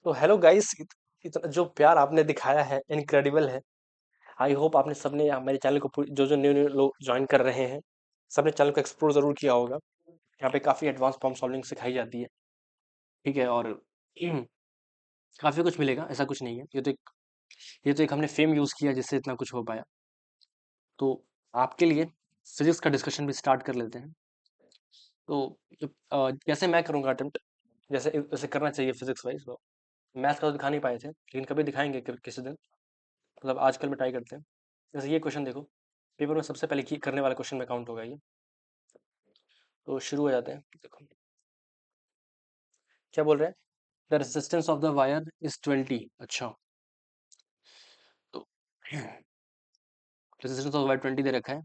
तो hello guys, इतना जो प्यार आपने दिखाया है इनक्रेडिबल है। आई होप आपने सबने मेरे चैनल को जो जो न्यू न्यू लोग ज्वाइन कर रहे हैं, सबने चैनल को एक्सप्लोर जरूर किया होगा। यहाँ पे काफी एडवांस प्रॉब्लम सॉल्विंग सिखाई जाती है। ठीक है। और काफी कुछ मिलेगा, ऐसा कुछ नहीं है। ये तो एक हमने फेम यूज किया जिससे इतना कुछ हो पाया। तो आपके लिए फिजिक्स का डिस्कशन भी स्टार्ट कर लेते हैं। तो कैसे मैं करूँगा अटेम्प्ट, जैसे जैसे करना चाहिए फिजिक्स वाइज। मैथ्स का तो दिखा नहीं पाए थे, लेकिन कभी दिखाएंगे किसी दिन। मतलब आजकल में ट्राई करते हैं। जैसे ये क्वेश्चन देखो, पेपर में सबसे पहले करने वाला क्वेश्चन में काउंट होगा ये। तो शुरू हो जाते हैं। देखो क्या बोल रहे हैं, the resistance of the wire is 20। अच्छा, तो रेजिस्टेंस ऑफ वायर 20 दे रखा है,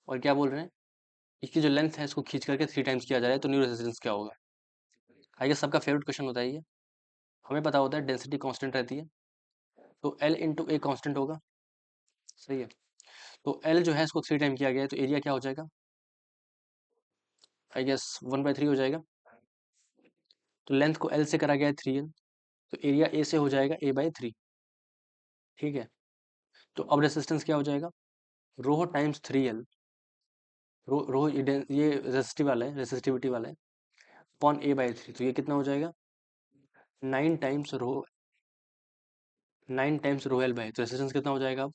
और क्या बोल रहे हैं, इसकी जो लेंथ है इसको खींच करके 3 टाइम्स किया जा रहा है, तो न्यू रेजिस्टेंस क्या होगा। आई गेस सबका फेवरेट क्वेश्चन होता है ये। हमें पता होता है डेंसिटी कांस्टेंट रहती है, तो एल इंटू ए कांस्टेंट होगा। सही है। तो एल जो है इसको 3 टाइम किया गया है, तो एरिया क्या हो जाएगा, आई गेस 1/3 हो जाएगा। तो लेंथ को एल से करा गया है 3L, तो एरिया ए से हो जाएगा A/3। ठीक है। तो अब रेसिस्टेंस क्या हो जाएगा, रो टाइम्स 3L। रो ये रेसिस्टिव वाला है, रेसिस्टिविटी वाला है, अपॉन A/3। तो ये कितना हो जाएगा, 9 टाइम्स रो L/। तो रेसिस्टेंस कितना हो जाएगा,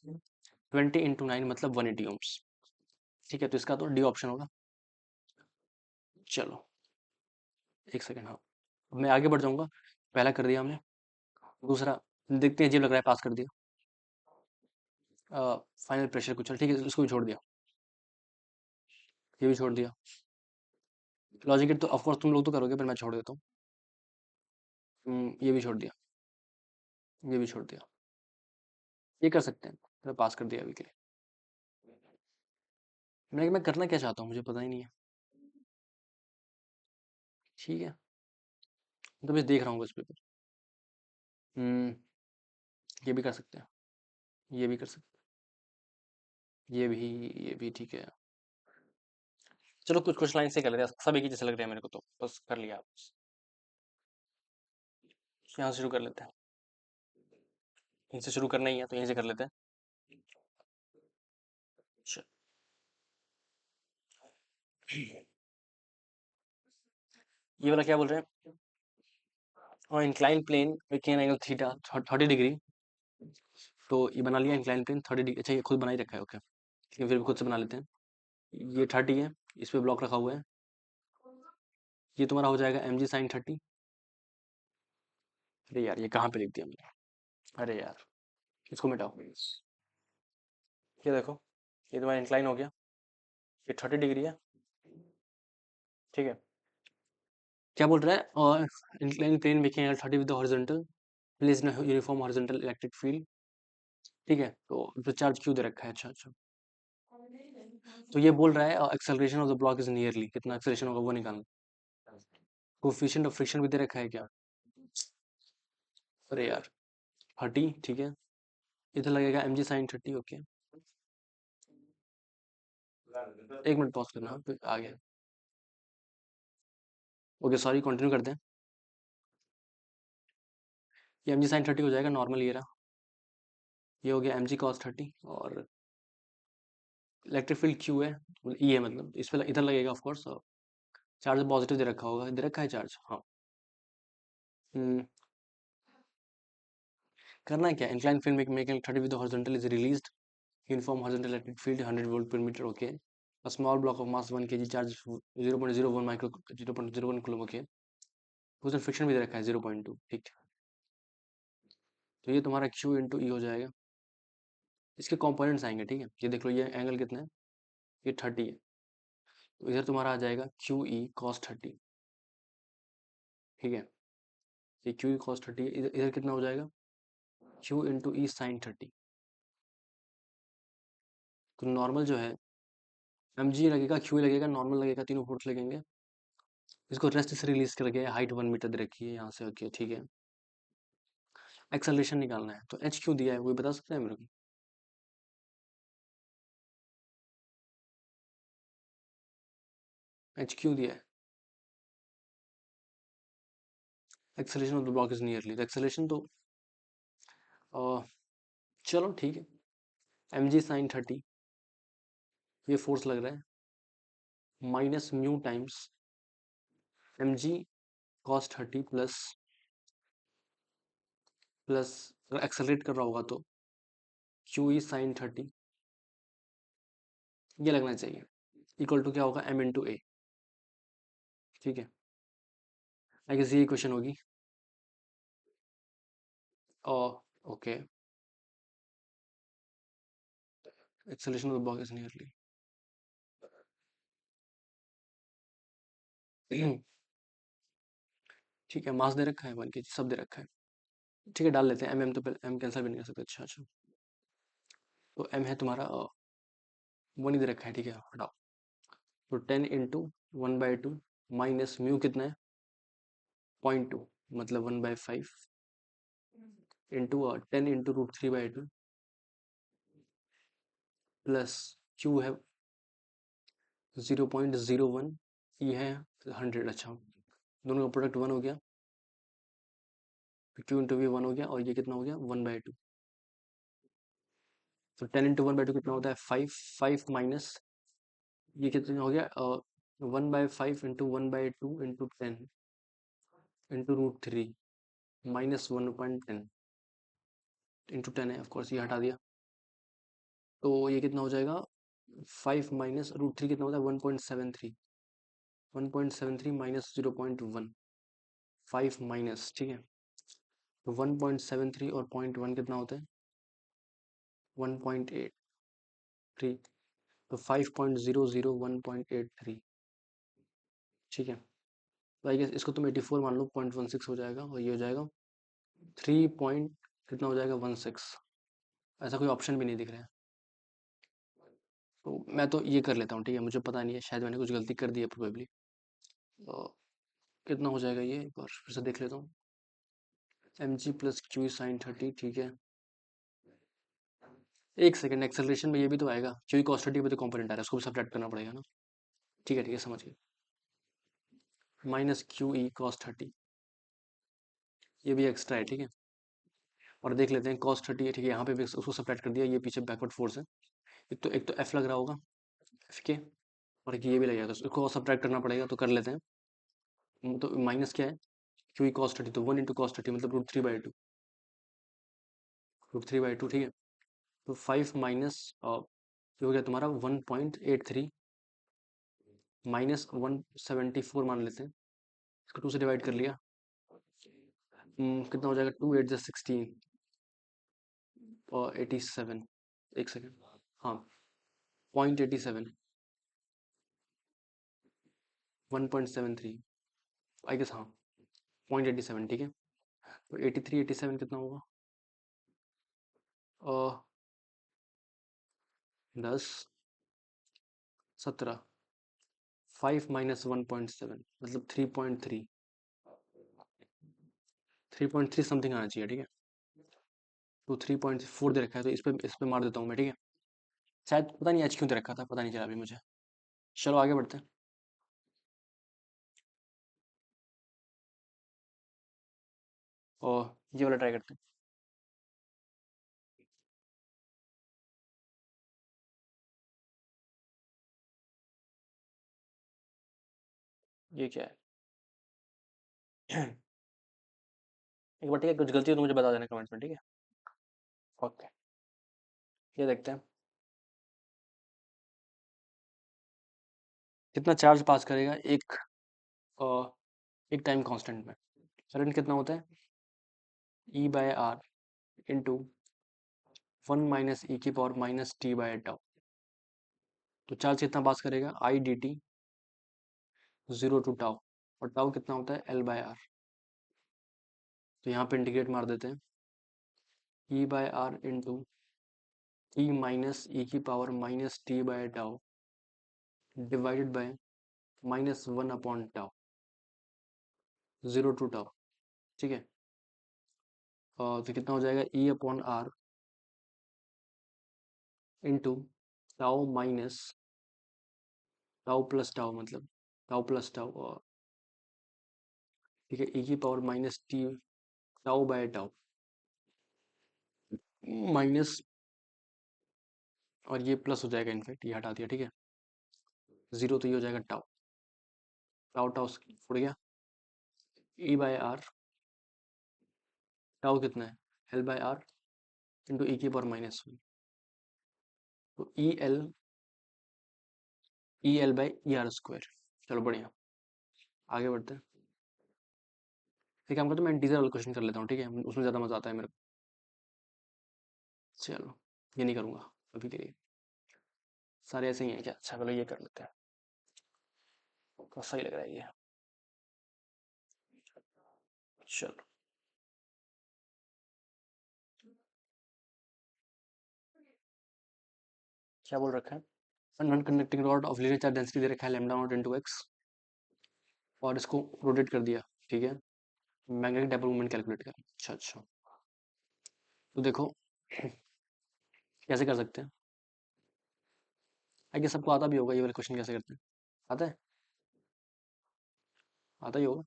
20 × 9 मतलब 180 ओम्स। ठीक है, तो इसका तो डी ऑप्शन होगा। चलो एक सेकेंड, हाँ अब मैं आगे बढ़ जाऊंगा। पहला कर दिया हमने, दूसरा देखते हैं, अजीब लग रहा है, पास कर दिया। फाइनल प्रेशर कुछ, ठीक है, इसको भी छोड़ दिया, ये भी छोड़ दिया। लॉजिक तो ऑफकोर्स तुम लोग तो करोगे, पर मैं छोड़ देता हूँ। ये भी छोड़ दिया, ये भी छोड़ दिया, ये कर सकते हैं। मैं पास कर दिया अभी के लिए। मैं करना क्या चाहता हूँ मुझे पता ही नहीं है। ठीक है, तो मैं देख रहा हूँ बस पेपर। हम्म, ये भी कर सकते हैं, ये भी कर सकते हैं, ये भी ठीक है। चलो कुछ कुछ लाइन से कर लेते हैं, सब एक ही जैसे लग रहे हैं मेरे को, तो बस कर लिया आप। यहाँ से शुरू कर लेते हैं, यहीं से शुरू करना ही है तो यहीं से कर लेते हैं। चल। ये वाला क्या बोल रहे हैं, और incline plane with an angle theta 30 degree. तो ये बना लिया इंक्लाइन प्लेन 30 डिग्री। अच्छा, ये खुद बना ही रखा है, ओके, ठीक है, फिर भी खुद से बना लेते हैं। ये 30 है, इस पे ब्लॉक रखा हुआ है। ये तुम्हारा हो जाएगा mg sin 30। अरे यार, ये कहाँ पे लिख दिया मैंने, अरे यार, इसको मिटाओ। ये देखो, ये तुम्हारा इंक्लाइन हो गया, ये 30 डिग्री है। ठीक है, क्या बोल रहा है, और incline plane making angle 30 with the horizontal place in uniform horizontal electric field. ठीक है, तो चार्ज क्यों दे रखा है, अच्छा अच्छा। तो ये बोल रहा है acceleration of the block is nearly, कितना एक्सेलरेशन होगा वो निकालना। कोफिशिएंट ऑफ फ्रिक्शन भी दे रखा है क्या, अरे यार, 30, ठीक है, इधर लगेगा mg sin 30, okay. 1 minute pause करना, फिर आ गया। ओके सॉरी, कंटिन्यू करते हैं। ये mg sin 30 हो जाएगा, नॉर्मल ये रहा, ये हो गया mg cos 30, और इलेक्ट्रिक फील्ड क्यू है, ई है, मतलब इस पे इधर लगेगा ऑफ कोर्स। चार्ज पॉजिटिव दे रखा होगा, दे रखा है चार्ज, हाँ। हम्म, करना है क्या, incline field making 30 with horizontal is released uniform horizontal electric field 100 volt per meter, okay. A small block of mass 1 kg charge 0.01 micro 0.01 coulomb, okay. उसमें फ्रिक्शन भी दे रखा है 0.2, ठीक है। तो ये तुम्हारा Q इंटू ई हो जाएगा। इसके कंपोनेंट्स आएंगे, ठीक है, ये देख लो, ये एंगल कितना है, ये 30 है, तो इधर तुम्हारा आ जाएगा QE cos 30। ठीक है, ये QE cos 30, इधर इधर कितना हो जाएगा, Q इंटू ई साइन 30। तो नॉर्मल जो है mg लगेगा, QE लगेगा, नॉर्मल लगेगा, तीनों फोर्स लगेंगे। इसको रेस्ट से रिलीज कर गया, हाइट 1 मीटर दे रखी है यहाँ से, ओके ठीक है। एक्सेलरेशन निकालना है, तो एच क्यों दिया है वो बता सकते हैं मेरे को, एच क्यों दिया है। Acceleration of the block is nearly, तो एक्सेलरेशन तो चलो ठीक है, mg sin 30, ये फोर्स लग रहा है, minus mu times mg cos 30 plus अगर एक्सेलरेट कर रहा होगा तो QE sin 30, ये लगना चाहिए, इक्वल टू क्या होगा, m/a। ठीक है, आई गेस ये क्वेश्चन होगी। Okay, acceleration of the block is nearly ठीक है, मास दे रखा है 1 kg, सब दे रखा है, ठीक है डाल लेते हैं एम, तो एम कैंसिल भी नहीं कर सकते, अच्छा अच्छा, तो एम है तुम्हारा 1 ही दे रखा है, ठीक है हटाओ, तो 10 × 1/2 माइनस म्यू कितना है 0.2, मतलब 1/5 इंटू 10 × √3/2 प्लस क्यू है 0.01, ये है 100, अच्छा दोनों का प्रोडक्ट 1 हो गया, क्यू इंटू वी 1 हो गया, और ये कितना हो गया 1/2, तो 10 × 1/2 कितना होता है 5, 5 माइनस ये कितना हो गया 1/5 into 1/2 into 10 into √3 minus 1/10 into 10 है, ऑफकोर्स ये हटा दिया, तो ये कितना हो जाएगा 5 माइनस √3 कितना होता है 1.73, 1.73 माइनस 0.1, 5 माइनस, ठीक है, तो 1.73 और 0.1 कितना होता है 1.83, तो 5.00 1.83, ठीक है, तो आई गेस इसको तुम 84 मान लो, 0.16 हो जाएगा, और ये हो जाएगा 3 पॉइंट कितना हो जाएगा 16, ऐसा कोई ऑप्शन भी नहीं दिख रहा है, तो मैं तो ये कर लेता हूँ, ठीक है, मुझे पता नहीं है, शायद मैंने कुछ गलती कर दी है प्रोबेबली, तो कितना हो जाएगा ये, एक बार फिर से देख लेता हूँ, mg प्लस QE sin 30, ठीक है, एक सेकंड, एक्सेलरेशन में ये भी तो आएगा, क्योंकि cos 30 पे तो कॉम्पोनेंट आ रहा है, उसको भी सब्ट्रैक्ट करना पड़ेगा ना, ठीक है समझ गए, माइनस QE cos 30, ये भी एक्स्ट्रा है, ठीक है, और देख लेते हैं cos 30 है, ठीक है, यहाँ पे भी उसको सब्ट्रैक्ट कर दिया, ये पीछे बैकवर्ड फोर्स है, एक तो F लग रहा होगा F के, और एक ये भी लगेगा, तो इसको सब्ट्रैक्ट करना पड़ेगा, तो कर लेते हैं, तो माइनस क्या है QE cos 30, तो 1 × cos 30 मतलब √3/2, √3/2, ठीक है, तो 5 माइनस ये हो गया तुम्हारा 1.83 माइनस 174 मान लेते हैं, इसको 2 से डिवाइड कर लिया, कितना हो जाएगा 2 8 जा 16 और 87, एक सेकेंड, हाँ 0.87, 1.73, आई गेस हाँ 0.87, ठीक है, तो 83 87 कितना होगा 10 17, 5 माइनस 1.7 मतलब 3.3, 3.3 समथिंग आना चाहिए, ठीक है, तो 3.4 दे रखा है, तो इस पे मार देता हूँ मैं, ठीक है, शायद पता नहीं आज क्यों दे रखा था, पता नहीं चला अभी मुझे, चलो आगे बढ़ते हैं, और ये वाला ट्राई करते हैं, ये क्या है एक बार, ठीक है, कुछ गलती हो तो मुझे बता देना कमेंट्स में, ठीक है, ओके, ये देखते हैं कितना चार्ज पास करेगा अ, एक टाइम कांस्टेंट में, करंट कितना होता है E/R into 1 minus e⁻ minus t/τ, तो चार्ज कितना पास करेगा I/dt 0 to τ, और टाउ कितना होता है L/R, तो यहाँ पे इंटीग्रेट मार देते हैं, E/R into e minus e⁻ minus t/τ divided by -1/τ 0 to τ, ठीक है, तो कितना हो जाएगा E/R into tau minus tau plus tau, मतलब टाउ प्लस टाउ ठीक है, e की power minus T tau by tau minus, और ये प्लस हो जाएगा, इनफैक्ट ये हटा दिया, ठीक है, जीरो, तो ये हो जाएगा टाउ, टाउ टाउ उड़ गया, ई बाय आर, टाउ कितना है, एल बाय आर इंटू ई की पावर माइनस वन, तो E L by E R square. चलो बढ़िया, आगे बढ़ते हैं। ठीक है, हम करते, मैं इंटीजर वाला क्वेश्चन कर लेता हूँ, ठीक है, उसमें ज़्यादा मजा आता है मेरे को। चलो, ये नहीं करूँगा अभी के लिए, सारे ऐसे ही हैं क्या, अच्छा चलो ये कर लेते हैं, तो सही लग रहा है ये। चलो, क्या बोल रखा है, non conducting rod of linear charge density दे रखा है लैम्डा नॉट इनटू एक्स, और इसको रोटेट कर दिया, ठीक है, मैग्नेटिक डाइपोल मोमेंट कैलकुलेट कर, अच्छा अच्छा, तो देखो कैसे कर सकते हैं, आगे सबको आता भी होगा ये वाला क्वेश्चन कैसे करते हैं, आता है, आता ही होगा।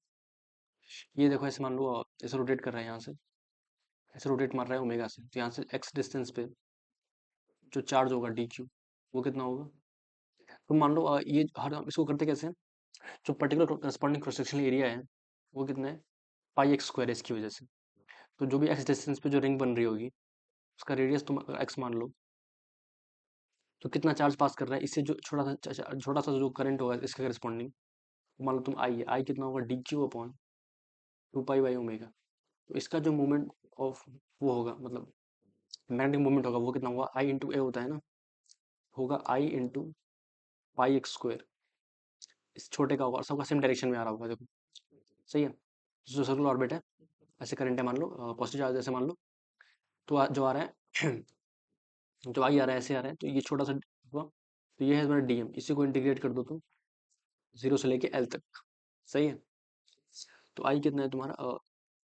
ये देखो ऐसे मान लो, ऐसे रोटेट कर रहा है यहाँ से, ऐसे रोटेट मार रहा है ओमेगा से, तो यहाँ से एक्स डिस्टेंस पे जो चार्ज होगा डी क्यू, वो कितना होगा, तो मान लो ये हर इसको करते कैसे हैं, जो particular corresponding cross sectional area है वो कितना है, पाई एक्स स्क्वायर है इसकी वजह से, तो जो भी एक्स डिस्टेंस पे जो रिंग बन रही होगी उसका रेडियस तुम एक्स मान लो, तो कितना चार्ज पास कर रहा है इससे, जो छोटा सा जो करंट होगा इसके करस्पॉन्डिंग, मान लो तुम आई है, आई कितना होगा, D Q upon two pi by omega, तो इसका जो मोमेंट ऑफ वो होगा, मतलब मैग्नेटिक मोमेंट होगा, वो कितना होगा, आई इंटू ए होता है ना, होगा आई इंटू पाई एक्स स्क्वायर, इस छोटे का होगा और सबका सेम डायरेक्शन में आ रहा होगा, देखो सही है, जो सर्कुलर ऑर्बिट है, ऐसे करंट है मान लो, पॉजिटिव चार्ज ऐसे मान लो, तो जो आ रहा है जो आई आ रहा है ऐसे आ रहा है, तो ये छोटा सा हुआ, तो ये है तुम्हारा डीएम, इसी को इंटीग्रेट कर दो तुम जीरो से लेके एल तक, सही है, तो आई कितना है तुम्हारा,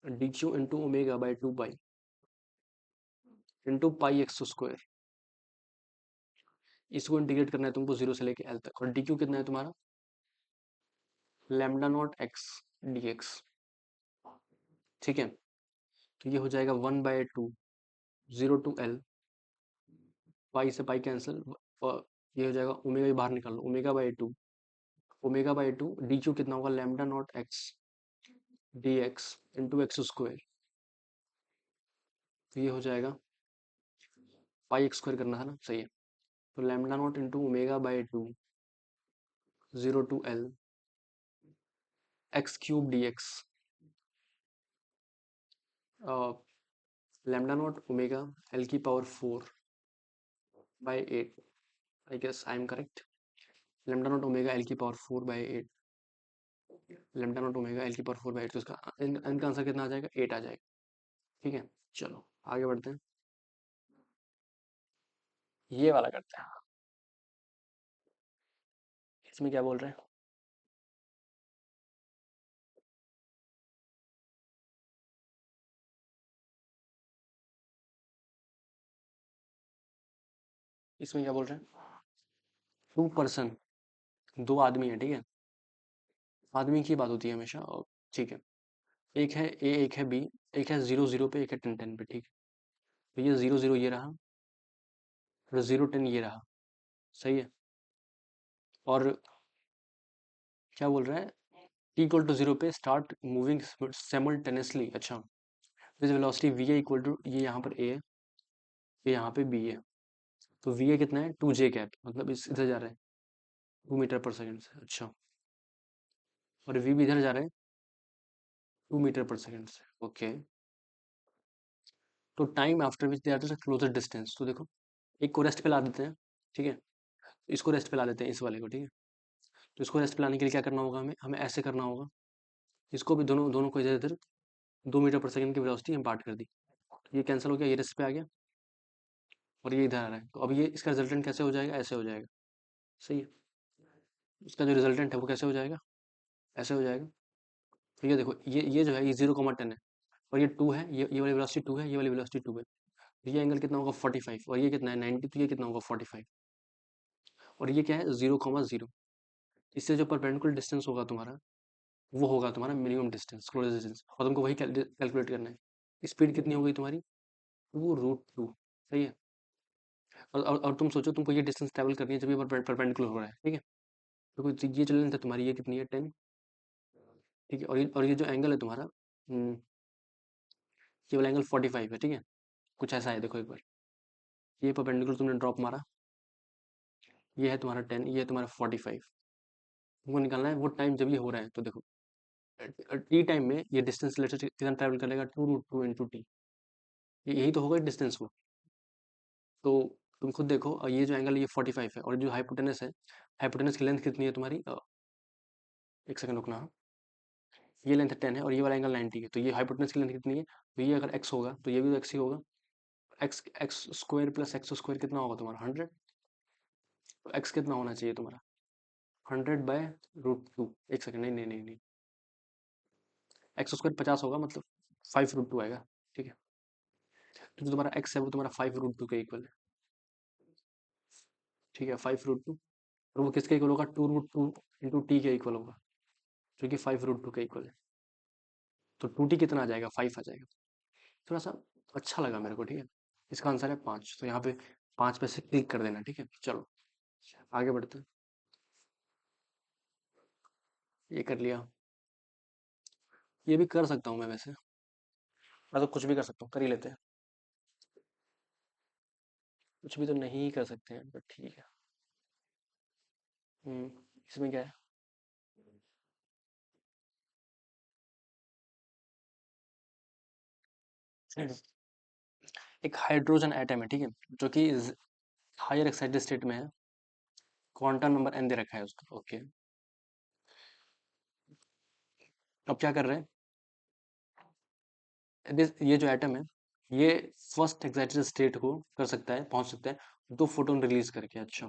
D Q into omega by to pi into pi x square, इसको इंटीग्रेट करना है तुमको जीरो से लेके एल तक, और डी क्यू कितना है तुम्हारा, lambda naught X D X, ठीक है, तो ये हो जाएगा one by two, zero to L, pi से पाई कैंसिल, और ये हो जाएगा ओमेगा भी बाहर निकाल लो, omega by two D Q कितना होगा, lambda naught X D X into X square, तो ये हो जाएगा, पाई एक्स स्क्वायर करना था ना, सही है, तो lambda naught into omega by two, zero to L, X cube D X, lambda naught omega L की power four by eight, I guess I am correct, lambda naught omega L की power four by eight, lambda naught omega L की power four by eight, तो इसका इनका answer कितना आ जाएगा, eight आ जाएगा, ठीक है, चलो आगे बढ़ते हैं, ये वाला करते हैं, इसमें क्या बोल रहे हैं, इसमें क्या बोल रहे हैं, टू पर्सन, दो आदमी है, ठीक है, आदमी की बात होती है हमेशा, और ठीक है, एक है ए, एक है बी, एक है जीरो जीरो पे, एक है टेन टेन पे, ठीक है, तो ये जीरो जीरो ये रहा, और जीरो टेन ये रहा, सही है, और क्या बोल रहा है, टी इक्वल टू जीरो पे स्टार्ट मूविंग सेमल्टेनियसली, अच्छा, with velocity V A equal to, ये यहाँ पर ए है, ये यहाँ पे बी है, तो वी ए कितना है, टू जे कैप, मतलब इस इधर जा रहा है 2 मीटर पर सेकेंड से, अच्छा, और वी भी इधर जा रहा है 2 मीटर पर सेकेंड से, ओके, तो time after which they are the closest distance, तो देखो एक को रेस्ट पे ला देते हैं, ठीक है, इसको रेस्ट पे ला देते हैं, इस वाले को, ठीक है, तो इसको रेस्ट पे लाने के लिए क्या करना होगा, हमें हमें ऐसे करना होगा, इसको भी दोनों दोनों को इधर इधर 2 मीटर पर सेकंड की वेलोसिटी हम पार्ट कर दी, तो ये कैंसिल हो गया, ये रेस्ट पे आ गया, और ये इधर आ रहा है, तो अब ये इसका रिजल्टेंट कैसे हो जाएगा, ऐसे हो जाएगा, सही है, इसका जो रिजल्टेंट है वो कैसे हो जाएगा, ऐसे हो जाएगा, ठीक है, देखो ये जो है ये 0,10 है, और ये टू है, ये वाली वेलोसिटी टू है, ये वाली वेलोसिटी टू है, तो ये एंगल कितना होगा 45, और ये कितना है 90, तो ये कितना होगा 45, और ये क्या है 0,0, इससे जो परपेंडिकुलर डिस्टेंस होगा तुम्हारा वो होगा तुम्हारा मिनिमम डिस्टेंस, क्लोजेस्ट डिस्टेंस, और तुमको वही कैलकुलेट करना है। स्पीड कितनी हो गई तुम्हारी? 2√2। सही है। और तुम सोचो तुमको ये डिस्टेंस ट्रैवल करनी है जब ये परपेंडिकुलर हो रहा है, ठीक है। तो ये चल लेंथ है तुम्हारी, ये कितनी है? 10। ठीक है, और ये जो एंगल है तुम्हारा, ये वाला एंगल 45 है, ठीक है। कुछ ऐसा है, देखो एक बार, ये परपेंडिकुलर तुमने ड्रॉप मारा, ये है तुम्हारा 10, ये है तुम्हारा 45। तुमको निकालना है वो टाइम जब ये हो रहा है, तो देखो टी टाइम में ये डिस्टेंस लेटर कितना ट्रैवल करेगा? 2√2 × टी। यही तो होगा डिस्टेंस वो। तो तुम खुद देखो, ये जो एंगल है ये 45 है, और जो हाइपोटेनस है, हाइपोटेनस की लेंथ कितनी है तुम्हारी? एक सेकंड रुकना, हाँ। ये लेंथ 10 है और ये वाला एंगल 90 है, तो ये हाइपोटेनस की लेंथ कितनी है? तो ये अगर x होगा तो ये भी तो x ही होगा। X x square plus x square कितना होगा तुम्हारा? 100। तो x कितना होना चाहिए तुम्हारा? 100/√2। एक सेकंड, नहीं नहीं नहीं नहीं, एक्स स्क्वायर 50 होगा, मतलब 5√2 आएगा, ठीक है। तो जो तुम्हारा x है वो तुम्हारा 5√2 के इक्वल है, ठीक है। 5√2, और वो किसके इक्वल होगा? 2√2 × t के इक्वल होगा, जो कि 5√2 के इक्वल है। तो 2t कितना आ जाएगा? 5 आ जाएगा। थोड़ा सा अच्छा लगा मेरे को, ठीक है। इसका आंसर है 5, तो यहाँ पे 5 पे से क्लिक कर देना, ठीक है। चलो आगे बढ़ते हैं। ये कर लिया, ये भी कर सकता हूँ मैं वैसे, मैं तो कुछ भी कर सकता हूँ, कर ही लेते हैं। कुछ भी तो नहीं कर सकते हैं, बट ठीक है। हम्म, इसमें क्या है? एक हाइड्रोजन एटम है, ठीक है, जो कि हायर एक्साइटेड स्टेट में है। क्वांटम नंबर n दे रखा है उसका, ओके। अब क्या कर रहे हैं? ये जो एटम है, ये फर्स्ट एक्साइटेड स्टेट को कर सकता है, पहुंच सकता है 2 फोटोन रिलीज करके। अच्छा,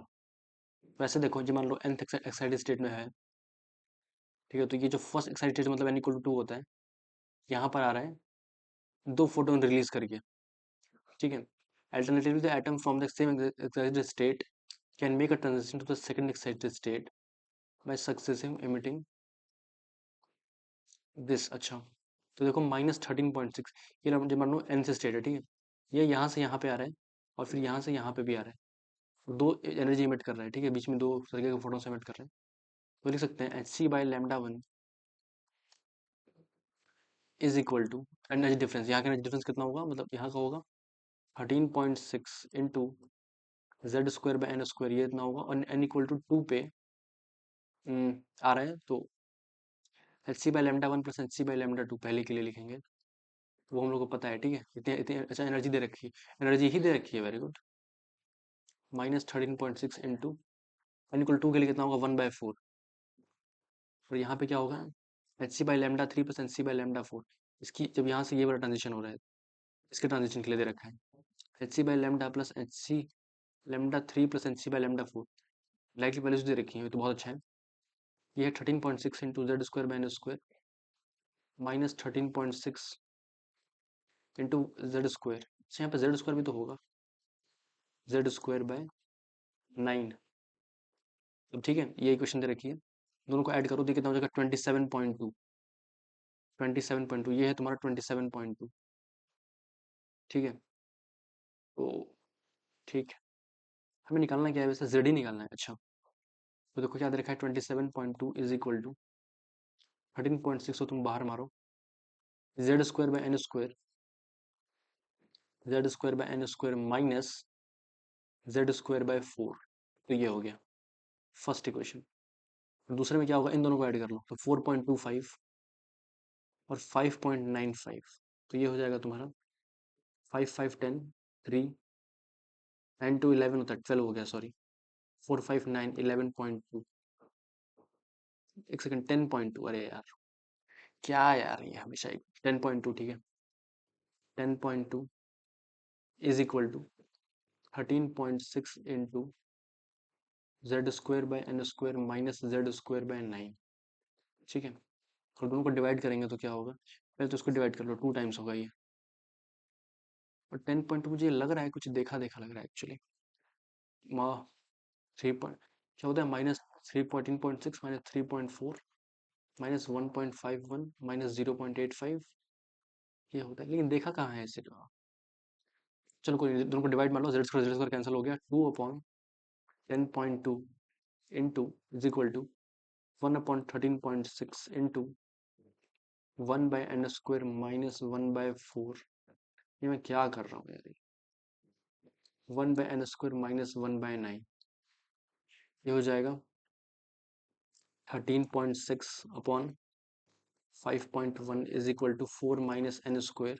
वैसे देखो, जो मान लो nth एक्साइटेड स्टेट में है, ठीक है, तो ये जो फर्स्ट एक्साइटेड मतलब n = 2 होता है, यहाँ पर आ रहा है 2 फोटोन रिलीज करके, ठीक है। Alternatively, the atom from the same excited state can make a transition to the second excited state by successive emitting this। अच्छा, तो देखो -13.6, ये जो मान लो n से स्टेट है, ठीक है, ये यहाँ से यहाँ पे आ रहा है, और फिर यहाँ से यहाँ पे भी आ रहा है, दो एनर्जी इमिट कर रहा है, ठीक है, बीच में दो तरीके के फोटोन इमिट कर रहे हैं। तो लिख सकते हैं hc/λ1 is equal to energy difference. यहाँ का एनर्जी डिफरेंस कितना होगा, मतलब यहाँ का होगा 13.6 इंटू Z²/n², ये इतना होगा, और n = 2 पे आ रहा है, तो hc/λ1 + hc/λ2 पहले के लिए लिखेंगे, वो हम लोग को पता है, ठीक है। इतनी इतनी अच्छा एनर्जी दे रखी है, एनर्जी ही दे रखी है, वेरी गुड। -13.6 इंटू n = 2 के लिए कितना होगा? 1/4। और यहाँ पे क्या होगा? hc/λ3 + hc/λ4। इसकी जब यहाँ से ये वाला ट्रांजिशन हो रहा है, इसके ट्रांजिशन के लिए दे रखा है hc/λ + hc/λ3 + hc/λ4। Lightly values दे रखी है, तो बहुत अच्छा है। ये है 13.6 इंटू Z²/n² -13.6 इंटू Z²। अच्छा, यहाँ पे Z² भी तो होगा, Z²/9। तो ठीक है, ये इक्वेशन दे रखी है, दोनों को ऐड करो तो कितना हो जाएगा? 27.2। 27.2, ये है तुम्हारा 27.2, ठीक है। तो ठीक है, हमें निकालना क्या है वैसे? जेड ही निकालना है। अच्छा, तो देखो क्या दे रखा है, 27.2 इज इक्वल टू 13.6 को तुम बाहर मारो, Z²/n² Z²/n² माइनस Z²/4, तो ये हो गया फर्स्ट इक्वेशन। दूसरे में क्या होगा? इन दोनों को ऐड कर लो, तो 4.25 और 5.95, तो ये हो जाएगा तुम्हारा 5 5 10 3 9 2 11 होता है, 12 हो गया, सॉरी। 4 5 9 11.2, एक सेकंड, 10.2, अरे यार क्या यार, ये हमेशा 10.2, ठीक है। 10.2 is equal to 13.6 into Z²/n² minus Z²/9, ठीक है। और दोनों को डिवाइड करेंगे तो क्या होगा? पहले तो इसको डिवाइड कर लो, 2 टाइम्स होगा ये। और 10.2 मुझे लग रहा है कुछ देखा देखा लग रहा है एक्चुअली। 3 पॉइंट क्या होता है? -3.6 -3.4, -1.51 -0.85 ये होता है, लेकिन देखा कहाँ है इसे? चलो कोई नहीं, दोनों को डिवाइड मार लो, जेड स्क्वायर कैंसिल हो गया, 2/10.2 into is equal to 1/13.6 into 1/n² -1/4। ये मैं क्या कर रहा हूँ यार? 1/n² -1/9, ये हो जाएगा 13.6/5.1 is equal to 4 -n²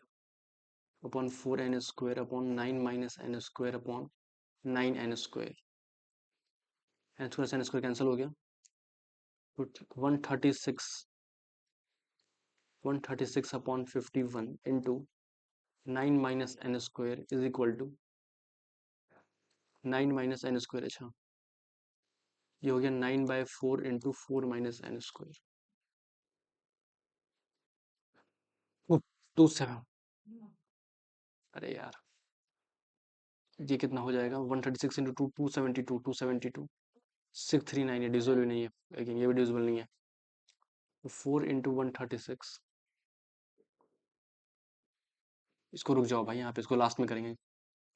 upon 4n² upon 9 -n² upon 9n²। n² से n² कैंसिल हो गया, तो 136 upon 51 into 9 -n² is equal to 9 -n²। अच्छा, ये हो गया 9/4 इंटू 4 -n²। 27। अरे यार, ये कितना हो जाएगा? 136 इंटू 2 272 272 639। ये डिविजिबल भी नहीं है, लेकिन ये भी डिविजिबल नहीं है। 4 इंटू 136। इसको रुक जाओ भाई, यहाँ पे इसको लास्ट में करेंगे,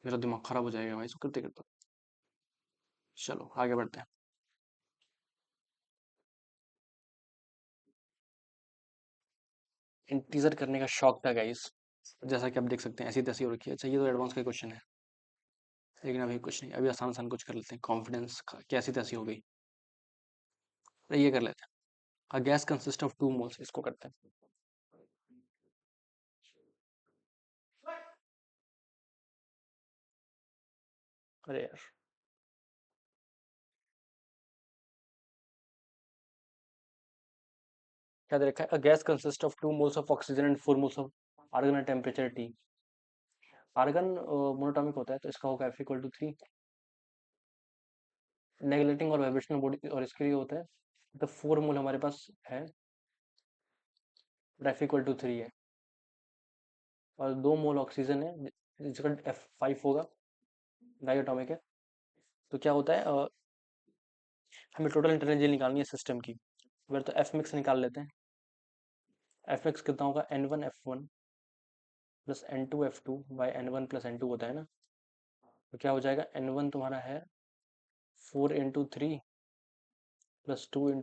मेरा दिमाग खराब हो जाएगा भाई इसको करते करते। चलो आगे बढ़ते हैं। इंटीजर करने का शौक था गाइस, जैसा कि आप देख सकते हैं ऐसी तैसी हो रखी है। अच्छा, ये तो एडवांस का क्वेश्चन है, लेकिन अभी कुछ नहीं, अभी आसान आसान कुछ कर लेते हैं। कॉन्फिडेंस कैसी तैसी हो गई, तो ये कर लेते हैं। A gas consist of 2 moles, इसको करते हैं। अरे यार, क्या दे रखा है? A gas consist of 2 moles of oxygen and 4 moles of argon at temperature T। Argon monatomic होता है, तो इसका होगा F = 3। नेगलेक्टिंग और वाइब्रेशनल बॉडी, और इसके लिए होता है, तो 4 मोल हमारे पास है, F = 3 है, और 2 मोल ऑक्सीजन है जिसका F5 होगा, डायटोमिक है। तो क्या होता है, हमें टोटल इंटरनल एनर्जी निकालनी है सिस्टम की, फिर तो एफ मिक्स निकाल लेते हैं। एफ मिक्स कितना होगा? N1 F1 plus N2 F2 by N1 plus N2 होता है ना। तो क्या हो जाएगा? N1 तुम्हारा है 4 × 3 प्लस 2 ×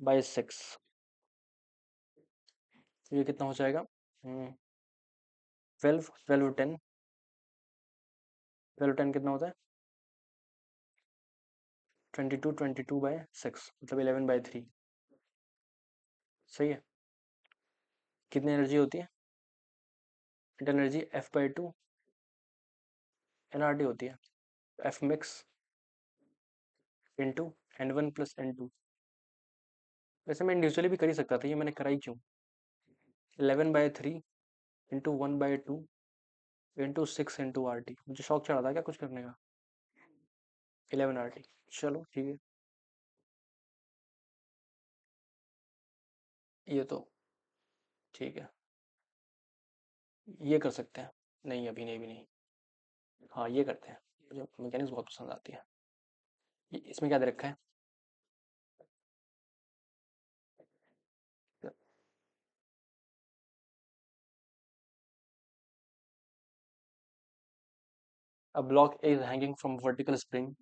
5/6। तो ये कितना हो जाएगा? 12 12 10 12 10 कितना होता है? 22 मतलब 11/3। सही है। कितनी एनर्जी होती है? इंटरनल एनर्जी F/2 NRT होती है। F mix into N1 plus N2। वैसे मैं इंडिविजुअली भी कर ही सकता था, ये मैंने कराई क्यों? 11/3 इंटू 1/2 इंटू 6 × RT। मुझे शौक चढ़ा था क्या कुछ करने का? 11 RT। चलो ठीक है, ये तो ठीक है, ये कर सकते हैं। नहीं अभी नहीं, भी नहीं। हाँ ये करते हैं, मुझे मैकेनिक्स बहुत पसंद आती है। इसमें क्या दे रखा है? A block is hanging from vertical spring,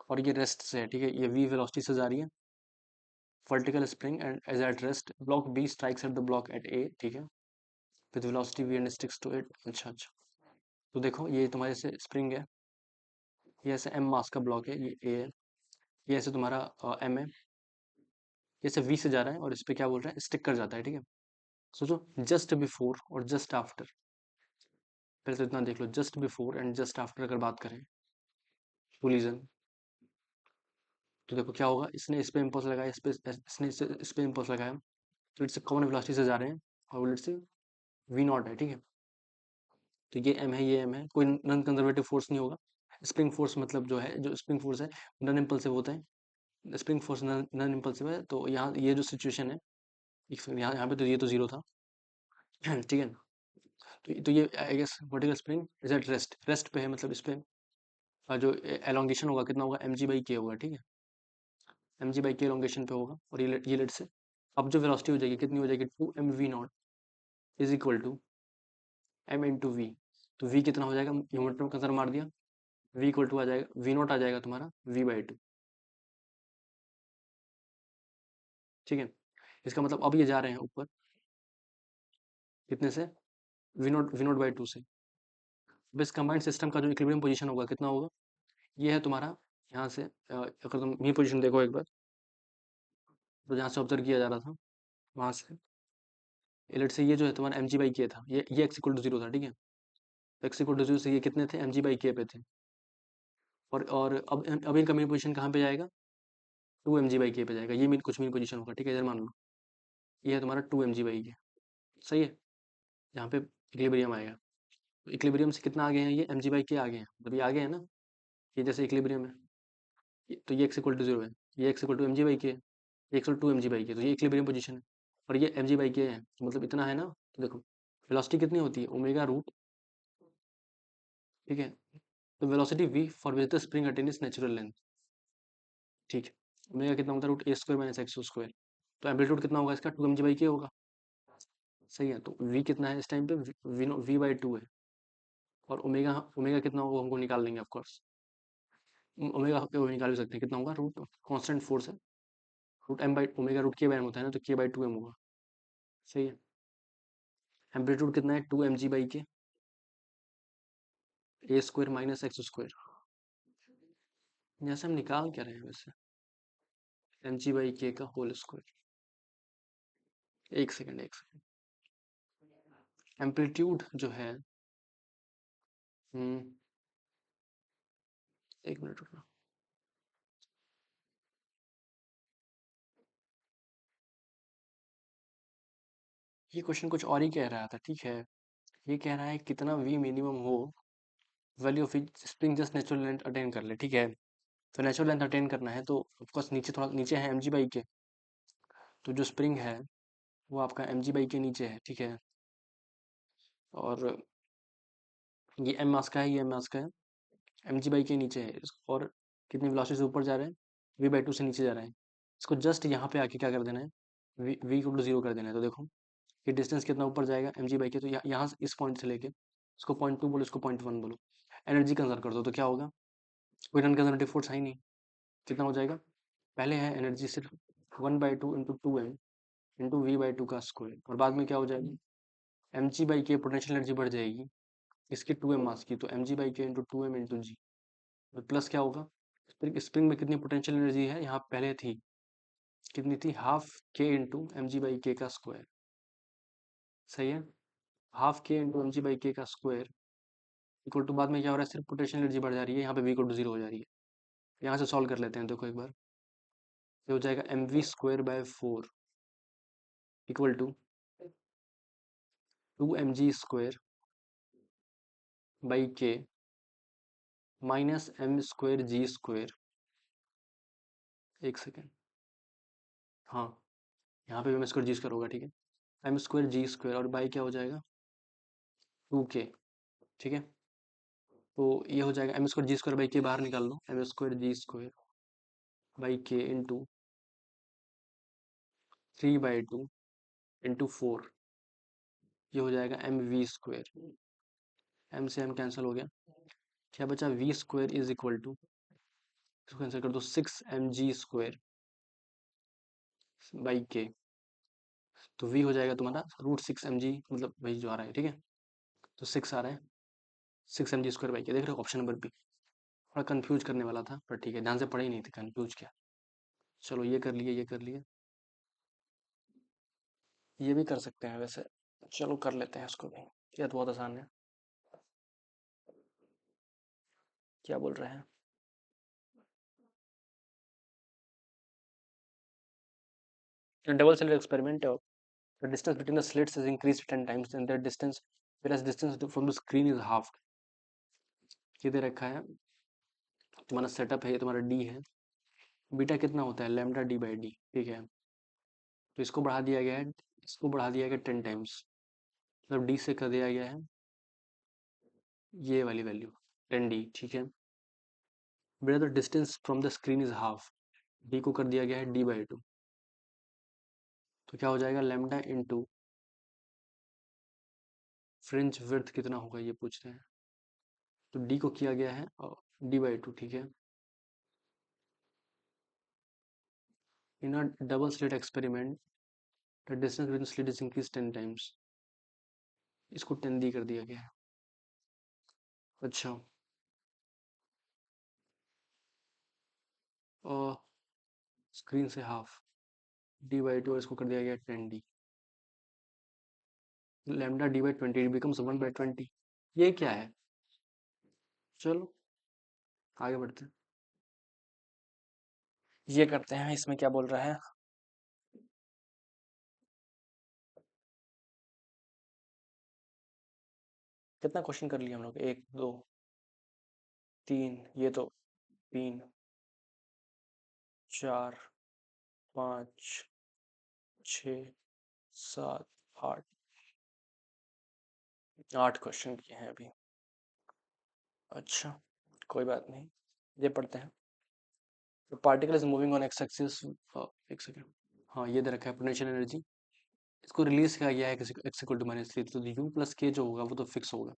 और ये रेस्ट से है, ठीक है, ये v वेलोसिटी से जा रही है, vertical spring and is at rest, block B strikes at the block at A, ठीक है, with velocity v and sticks to it. अच्छा अच्छा, तो देखो ये तुम्हारे से स्प्रिंग है, ये ऐसे m मास का ब्लॉक है, ये A है, ये ऐसे तुम्हारा m है, ये ऐसे v से जा रहा है, और इस पे क्या बोल रहा है? स्टिक कर जाता है, ठीक है। सोचो जस्ट बिफोर और जस्ट आफ्टर, पहले तो इतना देख लो, just before and just after अगर बात करें कोलिजन, तो देखो क्या होगा, इसने इस पे इम्पल्स लगाया, इसने इस पे इम्पल्स लगाया, तो इट्स कॉमन वेलोसिटी से जा रहे हैं, और लेट्स से v0 है, ठीक है। तो ये m है, ये m है, कोई नॉन कंजर्वेटिव फोर्स नहीं होगा। स्प्रिंग फोर्स मतलब जो है, जो स्प्रिंग फोर्स है नॉन इम्पल्सिव होता है, स्प्रिंग फोर्स नॉन इम्पल्सिव है। तो यहाँ ये जो सिचुएशन है, यहाँ यहाँ पे तो ये तो जीरो था ठीक है। तो ये I guess vertical spring is at rest, rest पे है, मतलब इस पे जो एलोंगेशन होगा कितना होगा? mg/k होगा, ठीक है। एम जी बाई के इलोंगेशन पे होगा, और ये लेट से अब जो वेलोसिटी हो जाएगी कितनी हो जाएगी, 2 mv0 is equal to m into V. तो v कितना हो जाएगा, यूनिट में कंसर मार दिया, v इक्वल टू आ जाएगा v0 आ जाएगा तुम्हारा v/2। ठीक है, इसका मतलब अब ये जा रहे हैं ऊपर कितने से, v0 से। अब इस कंबाइंड सिस्टम का जो इक्विलिब्रियम पोजीशन होगा कितना होगा, ये है तुम्हारा यहाँ से अगर तुम ये पोजीशन देखो एक बार, तो जहाँ से ऑब्जर्व किया जा रहा था वहाँ से लेट से ये जो है तुम्हारा एम जी बाई के था, ये एक्स इक्वल टू जीरो था। ठीक है, एक्स इक्वल टू जीरो से ये कितने थे, एम जी बाई के पे थे, और अब इनका मेन पोजीशन कहाँ पे जाएगा, 2 mg/k पे जाएगा। ये कुछ मेन पोजीशन होगा। ठीक है, इधर मान लो ये है तुम्हारा 2 mg/k, सही है, यहाँ पे इक्विलिब्रियम आएगा। तो इक्विलिब्रियम से कितना आगे हैं, ये mg/k आगे हैं, मतलब ये आगे है ना, ये जैसे इक्विलिब्रियम है, तो ये x इक्वल टू जीरो है, ये x इक्वल टू mg/k, ये x इक्वल टू 2 mg/k, तो ये इक्विलिब्रियम पोजीशन है, और ये mg/k है, तो मतलब इतना है ना। तो देखो वेलोसिटी कितनी होती है, ओमेगा रूट, ठीक है, तो velocity v for which the spring attain is natural length. ठीक है, ओमेगा कितना होता है, रूट ए स्क्वायर माइनस एक्स स्क्वायर, तो एम्पलीट्यूड कितना होगा इसका, 2 mg/k होगा। सही है, तो v कितना है इस टाइम पे, v/2 है, और ओमेगा ओमेगा कितना होगा हमको निकाल लेंगे ऑफकोर्स, ओमेगा पे वो निकाल भी सकते हैं, कितना होगा, रूट कांस्टेंट फोर्स है, root M by omega root K by M होता है ना, तो k/2m होगा। सही है, एम्पलीट्यूड कितना है, 2 mg/k, ए स्क्वायर माइनस एक्स स्क्वायर। यहाँ से हम निकाल क्या रहे हैं वैसे, mg/k का होल स्क्वायर। एक सेकंड, एम्पलीट्यूड जो है, हम्म, एक मिनट रुकना, ये क्वेश्चन कुछ और ही कह रहा था। ठीक है, ये कह रहा है कितना वी मिनिमम हो, value of spring just natural length attain कर ले। ठीक है, तो नेचुरल लेंथ अटेन करना है तो ऑफकोर्स नीचे थोड़ा नीचे है mg/k, तो जो स्प्रिंग है वो आपका mg/k नीचे है। ठीक है, और ये m मास का है, ये m मास का है, mg/k नीचे है, और कितनी वेलोसिटी से ऊपर जा रहे हैं, v/2 से नीचे जा रहे हैं। इसको जस्ट यहाँ पे आके क्या कर देना है, v इक्वल टू जीरो कर देना है। तो देखो ये डिस्टेंस कितना ऊपर जाएगा, mg/k, तो यहाँ से इस पॉइंट से लेके इसको 0.2 बोलो, इसको 0.1 बोलो, एनर्जी कंजर्व कर दो, तो क्या होगा, कोई नॉन कंजर्वेटिव फोर्स है ही नहीं, कितना हो जाएगा, पहले है एनर्जी सिर्फ 1/2 इंटू 2m इंटू v/2 का स्क्वायर, और बाद में क्या हो जाएगी, mg/k पोटेंशियल एनर्जी बढ़ जाएगी इसकी 2m मास की, तो mg/k इंटू 2m इंटू जी, प्लस क्या होगा, स्प्रिंग में कितनी पोटेंशियल एनर्जी है, यहाँ पहले थी, कितनी थी, हाफ k इंटू mg/k का स्क्वायर। सही है, हाफ k इंटू mg/k का स्क्वायर इक्वल टू, बाद में क्या हो रहा है, सिर्फ पोटेंशियल एनर्जी बढ़ जा रही है, यहाँ पे v इक्वल टू जीरो हो जा रही है। यहाँ से सॉल्व कर लेते हैं, देखो एक बार, ये हो जाएगा mv²/4 equal to 2 mg² by K minus m²g²। एक सेकेंड, हाँ, यहाँ पे भी m²g² होगा। ठीक है, m²g² और बाई क्या हो जाएगा, 2k। ठीक है, तो ये हो जाएगा m²g² बाई के बाहर निकाल लो, m²g² बाई के इंटू 3/2 इंटू 4, ये हो जाएगा mv², m से m कैंसिल हो गया, क्या बचा, v² इज इक्वल टू, इसको कैंसिल कर दो, 6 mg² बाई के, तो v हो जाएगा तुम्हारा √6 mg, मतलब वही जो आ रहा है। ठीक है, तो 6 आ रहा है, 6 mg² बाई के, देख रहे हो ऑप्शन नंबर बी, थोड़ा कंफ्यूज करने वाला था, पर ठीक है, ध्यान से पढ़े ही नहीं थे, कंफ्यूज क्या। चलो ये कर लिए, ये कर लिए, ये भी कर सकते हैं वैसे, चलो कर लेते हैं इसको भी, ये तो बहुत आसान है। क्या बोल रहे हैं, double slit experiment, the distance between the slits is increased 10 times and the distance, whereas distance from the screen is halved। ये दे रखा है, तुम्हारा सेटअप है, ये तुम्हारा डी है, बीटा कितना होता है, लैम्डा d/d। ठीक है, तो इसको बढ़ा दिया गया है, इसको बढ़ा दिया गया 10 टाइम्स, मतलब डी से कर दिया गया है ये वाली वैल्यू 10d। ठीक है, where the distance from the screen is half, D को कर दिया गया है d/2, तो क्या हो जाएगा लैम्डा इंटू फ्रिंज विड्थ कितना होगा ये पूछ रहे हैं। तो डी को किया गया है d/2, ठीक है। In a double slit experiment the distance between slit is increase 10 times, इसको 10 दी कर दिया गया है। अच्छा, और स्क्रीन से हाफ d/2 और इसको कर दिया गया 10d, लैम्डा d/20 बिकम्स 1/20। ये क्या है? चलो आगे बढ़ते हैं, ये करते हैं। इसमें क्या बोल रहा है? कितना क्वेश्चन कर लिया हम लोग? 1 2 3, ये तो 3 4 5 6 7 8, 8 क्वेश्चन किए हैं अभी। अच्छा, कोई बात नहीं, ये पढ़ते हैं। तो particle is moving on x axis, एक सेकेंड, हाँ ये दे रखा है पोटेंशियल एनर्जी, इसको रिलीज किया गया है एक्स इक्वल टू -3, तो यू प्लस के जो होगा वो तो फिक्स होगा।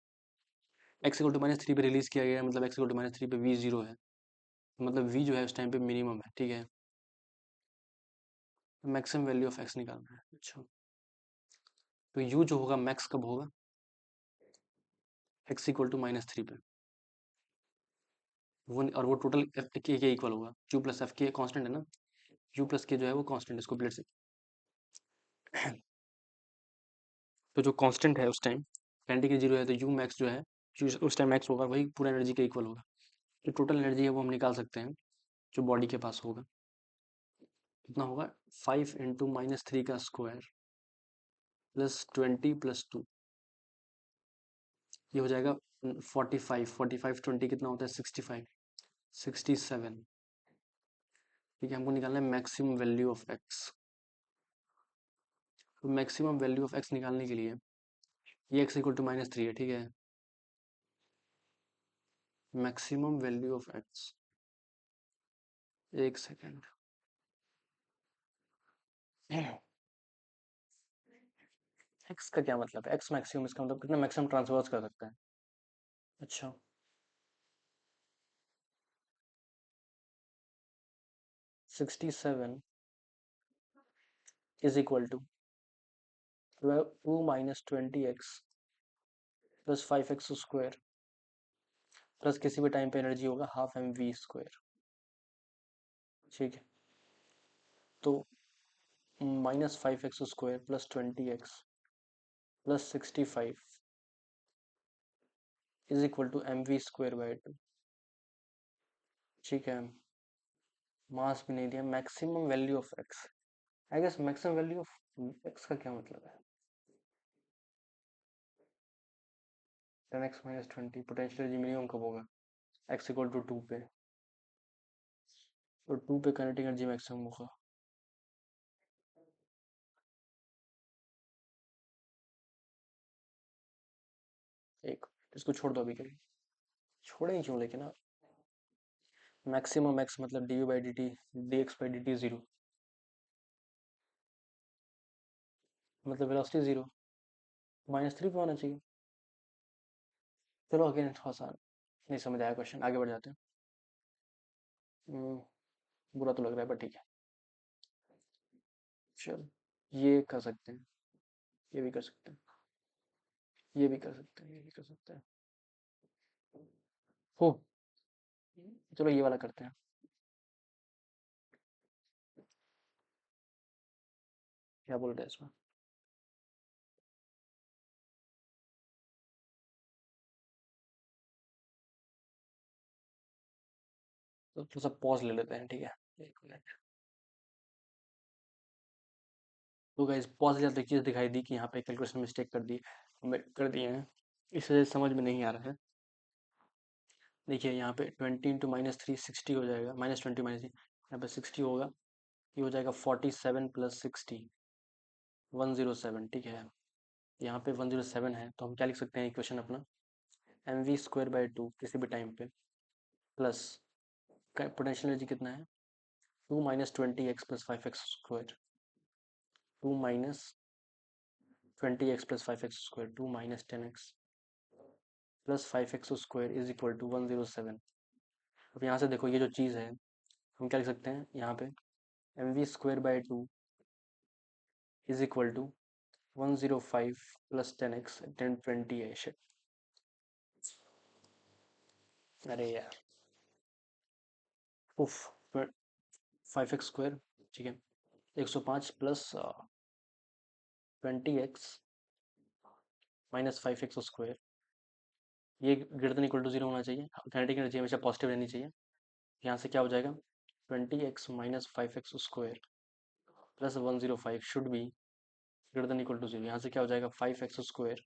एक्स इक्वल टू -3 पे रिलीज किया गया है, मतलब एक्स इक्वल टू -3 पे वी जीरो है, मतलब वी जो है उस टाइम पे मिनिमम है, ठीक है। मैक्सिमम वैल्यू ऑफ एक्स निकालना है। अच्छा, तो यू जो होगा मैक्स कब होगा? एक्स इक्वल टू -3 पे, वो और वो टोटल एफ के इक्वल होगा, यू प्लस एफ के कॉन्स्टेंट है ना, यू प्लस के जो है वो कॉन्स्टेंट, इसको प्लेट से तो जो कांस्टेंट है उस टाइम कैंडी के जीरो है, तो यू मैक्स जो है उस टाइम मैक्स होगा, वही पूरा एनर्जी के इक्वल होगा। जो टोटल एनर्जी है वो हम निकाल सकते हैं, जो बॉडी के पास होगा। कितना होगा? 5 × -3 का स्क्वायर +20 + 2, ये हो जाएगा 45। 45 20 कितना होता है? 65, 67। ठीक है, हमको निकालना है मैक्सिमम वैल्यू ऑफ एक्स। तो मैक्सिमम वैल्यू ऑफ एक्स निकालने के लिए ये एक्स इक्वल टू -3 है, ठीक है। मैक्सिमम वैल्यू ऑफ एक्स, एक सेकेंड, एक्स का क्या मतलब है? एक्स मैक्सिमम, इसका मतलब कितना मैक्सिमम ट्रांसवर्स कर सकता है। अच्छा, 67 is equal to 2 - 20x +5x² plus किसी भी टाइम पे एनर्जी होगा ½ mv², ठीक है। तो -5x² +20x +65 is equal to mv²/2, ठीक है। मास भी नहीं दिया, maximum value of X, I guess maximum value of X का क्या मतलब है? 10x - 20 पोटेंशियल एनर्जी मिनिमम कब होगा? x इक्वल टू 2 पे, तो 2 पे काइनेटिक एनर्जी मैक्सिमम होगा। एक, इसको छोड़ दो अभी के लिए, छोड़े ही क्यों लेकिन ना। मैक्सिमम एक्स मतलब dv/dt dx/dt 0, मतलब वेलोसिटी 0, -3 पे होना चाहिए। चलो अगेन थोड़ा सा नहीं समझ आया क्वेश्चन, आगे बढ़ जाते हैं। बुरा तो लग रहा है पर ठीक है, चलो ये कर सकते हैं, ये भी कर सकते हैं, ये भी कर सकते हैं, ये भी कर सकते हैं। हो, चलो ये वाला करते हैं। क्या बोल रहे हैं इसमें? तो थोड़ा सा पॉज ले लेते हैं, ठीक है, 1 मिनट। तो गाइस पॉज लिया तो एक चीज़ दिखाई दी कि यहाँ पे कैलकुलेशन मिस्टेक कर दिए हैं, इस वजह से समझ में नहीं आ रहा है। देखिए यहाँ पे 20 × -3 60 हो जाएगा, -20 -3 यहाँ पे 60 होगा, ये हो जाएगा 47 + 60 107, ठीक है। यहाँ पे 107 है, तो हम क्या लिख सकते हैं इक्वेशन अपना, mv²/2 किसी भी टाइम पे प्लस पोटेंशियल एनर्जी कितना है 2 minus 20x plus 5x square, 2 minus 20x plus 5x square, 2 minus 10x plus 5x square is equal to 107। अब यहाँ से देखो ये जो चीज़ है हम क्या लिख सकते हैं यहाँ पे, mv square by 2 is equal to 105 plus 10x 1020 है shit। अरे यार उफ, 5x स्क्वायर ठीक है, 105 plus 20x minus 5x square, ये ग्रेटर देन इक्वल टू 0 होना चाहिए, कैंडिडेट एनर्जी हमेशा पॉजिटिव रहनी चाहिए। यहाँ से क्या हो जाएगा 20x minus 5x square plus 105 should be greater than equal to 0। यहाँ से क्या हो जाएगा 5x square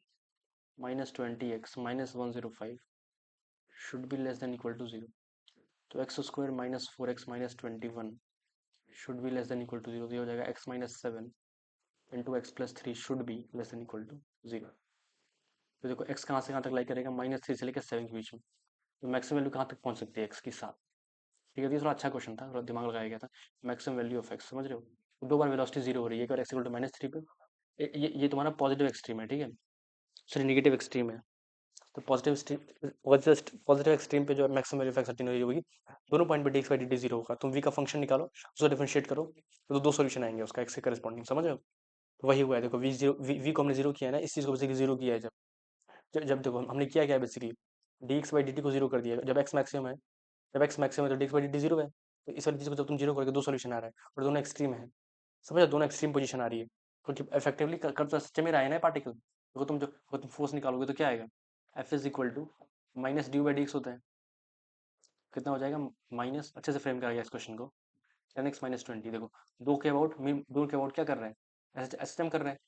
minus 20x minus 105 should be less than equal to 0। तो x square minus 4x minus 21 should be less than equal to 0। तो ये हो जाएगा x minus 7 into X plus 3 should be less than equal to 0। तो देखो x कहाँ से कहाँ तक लाई करेगा, -3 से लेकर 7 के बीच में, तो मैक्सिमम वैल्यू कहाँ तक पहुँच सकती है x की 7। ठीक है, ये थोड़ा अच्छा क्वेश्चन था, थोड़ा दिमाग लगाया गया था। मैक्सिमम वैल्यू ऑफ x समझ रहे हो, दो बार वेलोसिटी 0 हो रही है, एक बार x इक्वल टू -3 पे, ये तुम्हारा पॉजिटिव एक्सट्रीम है, ठीक है, सॉरी नेगेटिव एक्सट्रीम है। तो पॉजिटिव एक्सट्रीम पे जो maximum value of x attain होगी, दोनों पॉइंट पे dx बाई dt 0 होगा। तुम v का फंक्शन निकालो, उसको डिफरेंशिएट करो, तो दो सॉल्यूशन आएंगे उसका x से करस्पॉन्डिंग, समझ रहे हो। तो वही हुआ है, देखो v को हमने 0 किया है ना, इस चीज़ को बेसिकली 0 किया है। जब देखो हमने किया क्या है बेसिकली, dx बाई dt को 0 कर दिया है। जब x मैक्सिमम है, जब x मैक्सिमम है तो dx बाई dt 0 है। तो इस वाली चीज़ को जब तुम 0 करोगे, दो सॉल्यूशन आ रहा है और दोनों एक्सट्रीम है, समझ, दोनों एक्सट्रीम पोजीशन आ रही है, क्योंकि इफेक्टिवली कर तो सच्चे में रहा है ना पार्टिकल। देखो तुम जो तुम फोर्स निकालोगे तो क्या आएगा, F is equal to minus D by D X होता है, कितना हो जाएगा माइनस, अच्छे से फ्रेम करा गया इस क्वेश्चन को, 10x माइनस 20। देखो दो के अबाउट क्या कर रहे हैं, एस कर रहे हैं।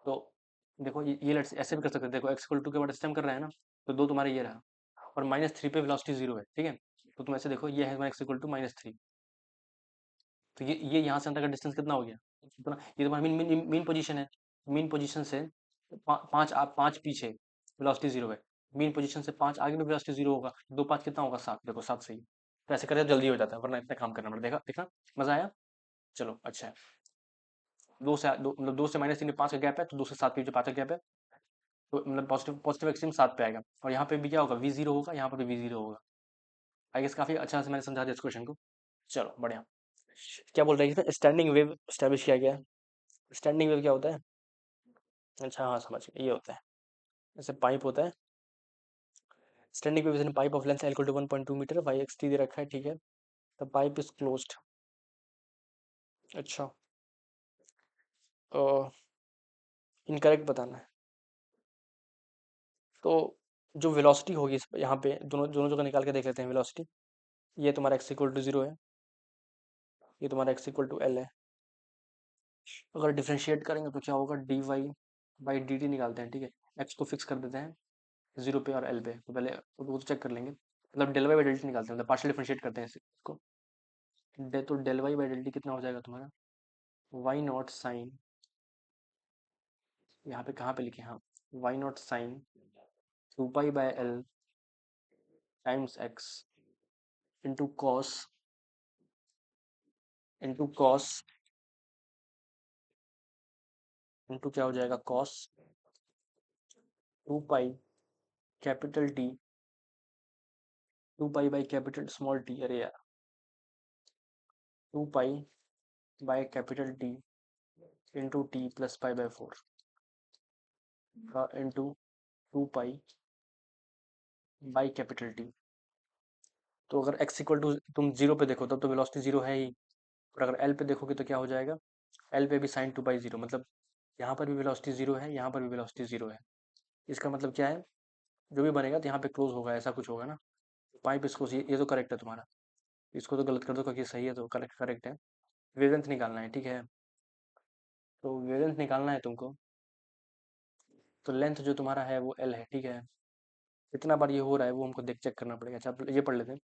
तो देखो ये ऐसे भी कर सकते हैं, देखो एक्स इक्वल टू के अबाउट एस कर रहा है ना, तो दो तुम्हारा ये रहा, और -3 पे वेलोसिटी 0 है, ठीक है। तो तुम ऐसे देखो ये है एक्स इक्वल टू -3, तो ये यहाँ से अंदर का डिस्टेंस कितना हो गया इतना, ये तुम्हारा मीन पोजीशन है, मीन पोजीशन से पाँच पीछे वेलोसिटी 0 है, मीन पोजीशन से 5 आगे में वेलोसिटी 0 होगा, 2 5 कितना होगा 7, देखो 7 सही। तो ऐसे करें तो जल्दी हो जाता है, वरना इतना काम करना पड़ता है। देखा देखा, मजा आया। चलो अच्छा है, मतलब 2 से -3 में 5 का गैप है, तो 2 से 7 के बीच 5 का गैप है, तो मतलब पॉजिटिव पॉजिटिव एक्सट्रीम 7 पे आएगा, और यहाँ पे भी क्या होगा v0 होगा, यहाँ पर भी v0 होगा। आई गेस काफी अच्छा से मैंने समझा दिया इस क्वेश्चन को। चलो बढ़िया। क्या बोल रहे हैं, स्टैंडिंग वेव स्टैब्लिश किया गया है। स्टैंडिंग वेव क्या होता है, अच्छा हाँ समझ गया, ये होता है, जैसे पाइप होता है, standing wave pipe of length equal to 1.2 meter, by X T दे रखा है, ठीक है, द पाइप इज क्लोज्ड। अच्छा, इनकरेक्ट बताना है। तो जो वेलोसिटी होगी यहाँ पे, दोनों दोनों जगह निकाल के देख लेते हैं वेलोसिटी। ये तुम्हारा x इक्वल टू 0 है, ये तुम्हारा x इक्वल टू एल है। अगर डिफ्रेंशिएट करेंगे तो क्या होगा, D Y by D T निकालते हैं, ठीक है, x को फिक्स कर देते हैं 0 पे और l पे, तो पहले वो तो चेक कर लेंगे, मतलब del Y by del T निकालते हैं, मतलब पार्शियल डिफ्रेंशिएट करते हैं इसको। तो del Y by del T कितना हो जाएगा तुम्हारा, वाई नॉट साइन, यहाँ पे कहाँ पे लिखे, हाँ, Y not sine 2 pi by L times X into cos into क्या हो जाएगा cos 2 pi capital T 2 pi by capital small T, अरे यार 2 pi by capital T into T plus pi by 4 into 2 pi by capital T. तो अगर x equal to तुम 0 पे देखो तब तो वेलोसिटी 0 है ही, और अगर l पे देखोगे तो क्या हो जाएगा, l पे भी साइन 2 पाई 0, मतलब यहाँ पर भी वेलोसिटी 0 है, यहाँ पर भी वेलोसिटी 0 है। इसका मतलब क्या है, जो भी बनेगा तो यहाँ पे क्लोज होगा, ऐसा कुछ होगा ना। पाइप इसको, ये तो करेक्ट है तुम्हारा, इसको तो गलत कर दो क्योंकि सही है, तो करेक्ट करेक्ट है। वेवलेंथ निकालना है, ठीक है, तो वेवलेंथ निकालना है तुमको, तो लेंथ जो तुम्हारा है वो l है, ठीक है। कितना बार ये हो रहा है वो हमको देख चेक करना पड़ेगा। अच्छा ये पढ़ लेते हैं,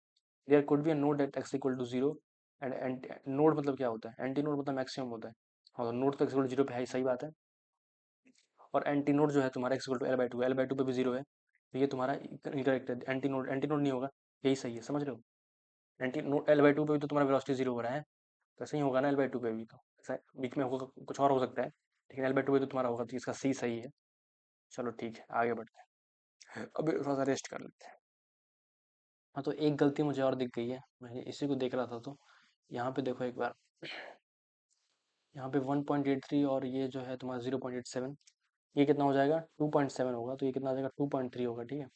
there could be a node at x equal to 0 and node मतलब क्या होता है, एंटी नोड मतलब मैक्सिमम होता है, हाँ, तो नोड तो x इक्वल टू 0 पे है, सही बात है। और एंटी नोड जो है तुम्हारा x equal to l/2, l/2 पे भी 0 है, तो ये तुम्हारा इनकरेक्ट है, एंटी नोड नहीं होगा, यही सही है, समझ रहे हो। एंटी नोड l/2 पे भी तो तुम्हारा वेलोसिटी 0 हो रहा है, तो ऐसे ही होगा ना L/2 पे भी, तो ऐसा बीच में होगा, कुछ और हो सकता है, लेकिन L/2 पे तो तुम्हारा होगा, तो इसका सी सही है। चलो ठीक है, आगे बढ़ते हैं। अभी थोड़ा सा रेस्ट कर लेते हैं। हाँ, तो एक गलती मुझे और दिख गई है, मैं इसी को देख रहा था, तो यहाँ पे देखो एक बार, यहाँ पे 1.83 और ये जो है तुम्हारा 0.87, ये कितना हो जाएगा, 2.7 होगा, तो ये कितना आ जाएगा, 2.3 होगा, ठीक है।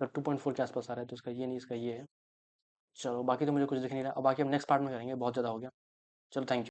तो 2.4 के आसपास आ रहा है, तो इसका ये नहीं, इसका ये है। चलो बाकी तो मुझे कुछ दिख नहीं रहा, अब बाकी हम नेक्स्ट पार्ट में करेंगे, बहुत ज़्यादा हो गया। चलो थैंक यू।